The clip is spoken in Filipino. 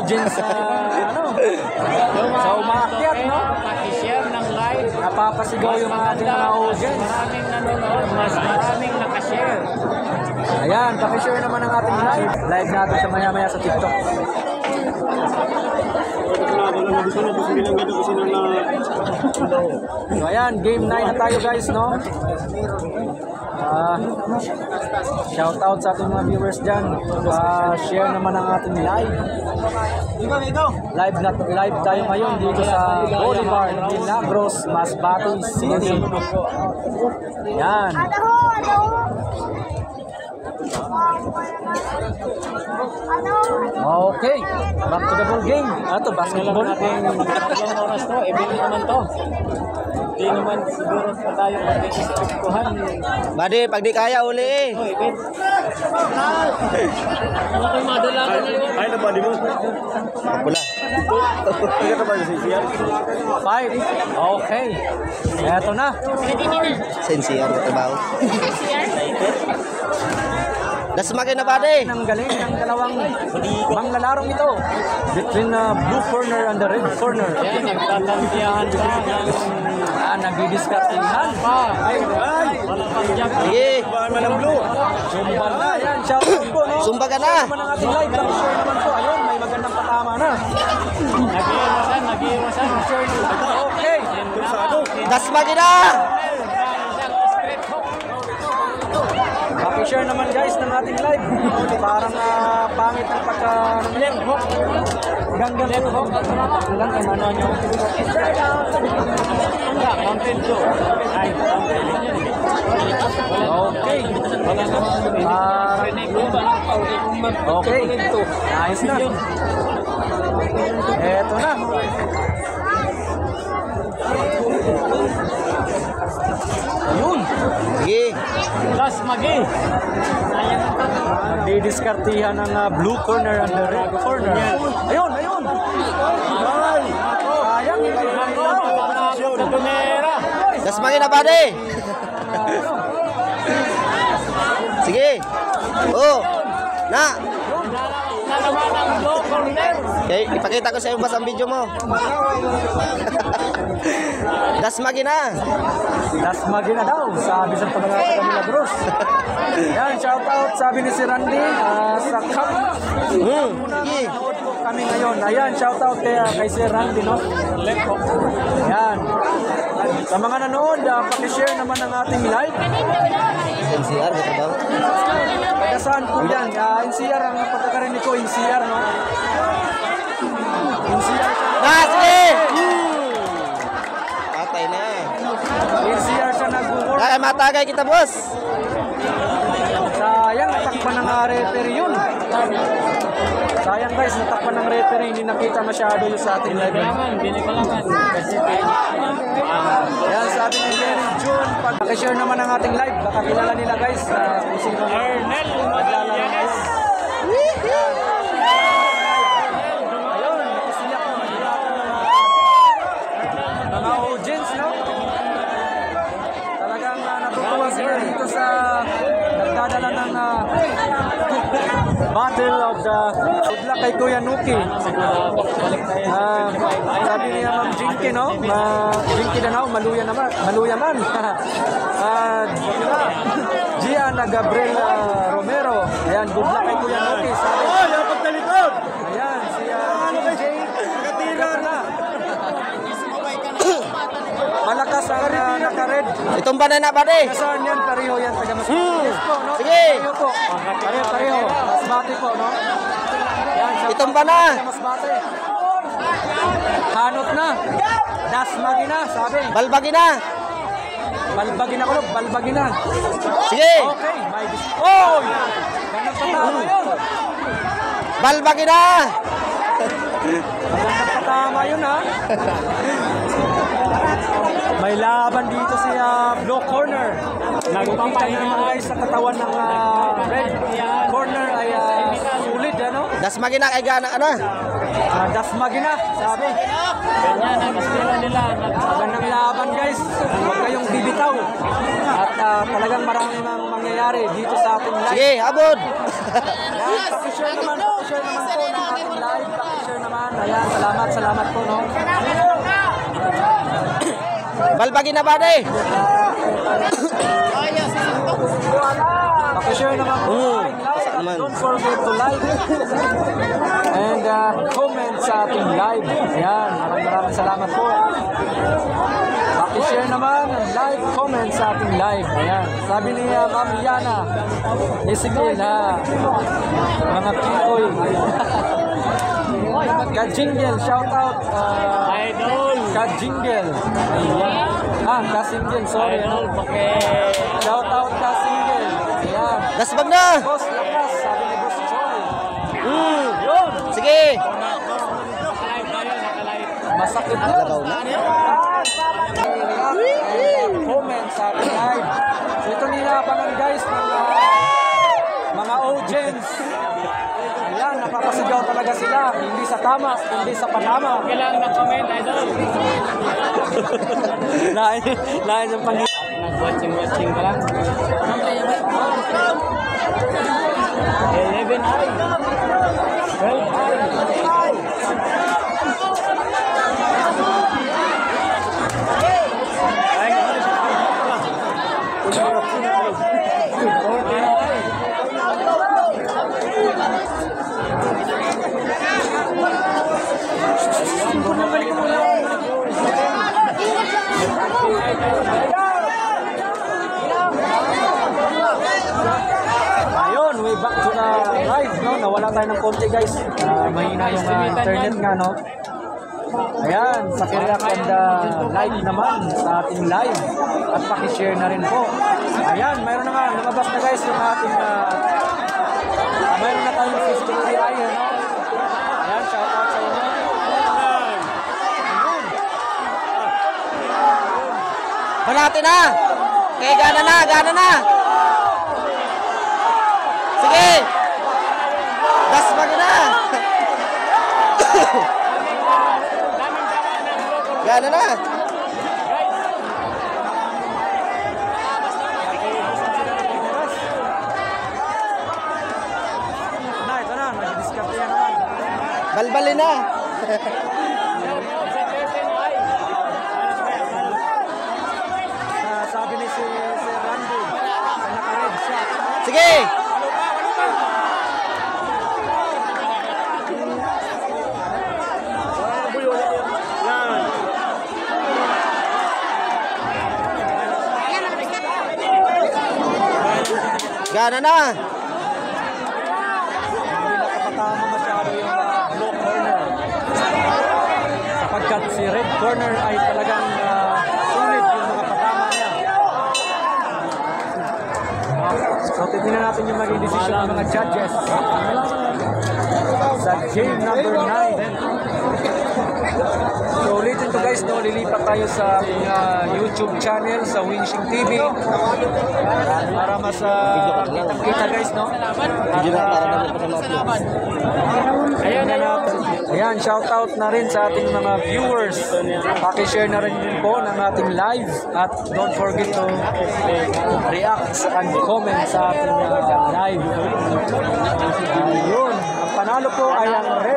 audience sa umakyat, no? Paki-share ng live. Napapasigaw yung ating mga audience. Maraming nanonood, mas maraming nakashare. Ayan, pakishare naman ang ating live. Live natin sa maya-maya sa TikTok. So ayan, game 9 na tayo guys, no? Shout out sa ating mga viewers dyan. Share naman ang ating live. Live tayo ngayon dito sa Boulevard, Milagros, Masbate City. Yan. Okay, back to the ball game. Ito, basketball. Ilang oras to, ibili naman to. Hindi naman siguro pa tayo mag-iisipikuhan. Bade, pag di kaya uli eh. Ano kayo madalaman na yun? Ay, nabali mo. Pula. Hindi ka ba sa CCR? 5. Okay. Eto na. Sensiyan ko trabaho. Dasmagin na bade. Ang galing ng dalawang manglalarong ito. Between blue corner and the red corner. Yan, nagtatantiyahan pa. Nagdidiskartihan pa. Sige. Baan man ang blue? Sumba na. Yan, shout out po, no? Sumba ka na. Naman ang ating live. Share naman po. Ayun, may magandang patama na. Nag-iwasan. Okay. Dasmagin na. Paki-share naman guys ng ating live. Parang pangit ang ganggang po. Lang ang ano nyo. Okay. Okay. Ayos na. Eto na. Ayun. Sige. Das Magi. Didiskartihan ng blue corner and the red corner. Ayun, ayun. Sayang, hindi na Dasmagin na bade. Sige. Oh. Na. Okay, ipakita ko sa iyo mas ang video mo. Dasmagin na. Dasmagin na daw, sabi sa mga taga-Milagros. Yan, shout out, sabi ni si Randy sa cup. Sige. Kami ngayon. Ayan, shout out kay si Randy, no? Ayan. Sa mga nanood, pakishare naman ang ating live. NCR ko trabaho. Taga saan po yan? NCR ang pagkakarinig ko, NCR, no? NCR siya. Sige. Patay na. NCR siya nag-work. Kaya matagay kita, boss. Sayang, natakpan ng referee yun. Sayang guys, natakpan ng referee. Hindi nakita masyado yung sa ating live. Binikalangan. Kasi Yan, sabi ni Mary June. Pakishare naman ang ating live. Baka kilala nila guys. Kung sino Ernel maglalaro ngayon. Yan. Ayun, nakasiyak naman nila mga audience, no? Talagang natutuwa sila dito sa nagdadala ng Battle of the good luck kay Kuya Nuki. Sabi niya Ma'am Jinky, no? Jinky na now, maluya man. Gianna Gabriel Romero. Ayan, good luck kay Kuya Nuki. Sabi, Dapat na likod! ayan, si DJ. Nakatira na! Malakas ang naka-red. Itong banana bade. Saan yan? Pareho yan. Taga Masbate. Yes po, no? Sige. Pareho po. Pareho. Masbate po, no? Yan, sa Itong bana. Masbate. Hanot na. Dasmagi na, sabi. Balbagin na. Balbagin ako, balbagin na. Sige. Okay, may oy! Ganang patama yun. Balbagin na. Ganang patama yun, ha? May laban dito si blue corner. Nagpapakita niyo naman guys sa katawan ng red corner ay sulit, ano? Dasmagin na kay gana ano? Dasmagi na, sabi. ganyan ang estilo nila. Magandang laban guys. Huwag kayong bibitaw. At talagang maraming mangyayari dito sa ating live. Sige, abot. Pakishare naman po ng ating live. Pakishare salamat po, no? Balbagi na ba, de? Pakishare naman po ang live. naman. Don't forget to like and comment sa ating live. Ayan, maraming salamat po. Pakishare naman ang live, comment sa ating live. Ayan, sabi ni Ma'am Yana, Ezekiel ha, mga kikoy. Ka-jingle, shout out. Idol. Ka-jingle. Ayan. Ka-single, sorry. Shout out ka-single. Ayan. Nasbag na! Boss, lakas, sabi ni Boss Choy. Yun! Sige! Masakit na. Labaw na. Comment sa ating live. So ito nila guys ng mga audience. Ayan, napapasigaw talaga sila. Hindi sa tama, kundi sa panama. Kailangan na comment, idol. Lain yung pang... Nag-watching ka lang. 11 ay. 12 ay. Ayun, way back to the live, no? Nawala tayo ng konti, guys. Mahina yung internet nga, no? Ayan, pakireact and like naman sa ating live at pakishare na rin po. Ayan, mayroon na nga, lumabas na guys yung ating mayroon na tayong 53 ayan, no? Ayan, shout out sa inyo. Malati na! Okay, gana na! Gana na! Sige! Dasbagi na! Gana na! Ito na, nag-discover yan naman. Balbali na! Sabi ni si Randy, naka-red siya. Sige! Gana na! Hindi nakapatama masyado yung blue corner. Sapagkat si red corner ay talagang sulit yung mga patama niya. So titignan natin yung maging decision ng mga judges sa game number 9. So ulitin to guys, no, lilipat tayo sa ating YouTube channel sa Winshing TV para mas kitang-kita guys, no? Ayan, shout out na rin sa ating mga viewers. Pakishare na rin din po ng ating live at don't forget to react and comment sa ating live. Ayun, ang panalo po ay ang red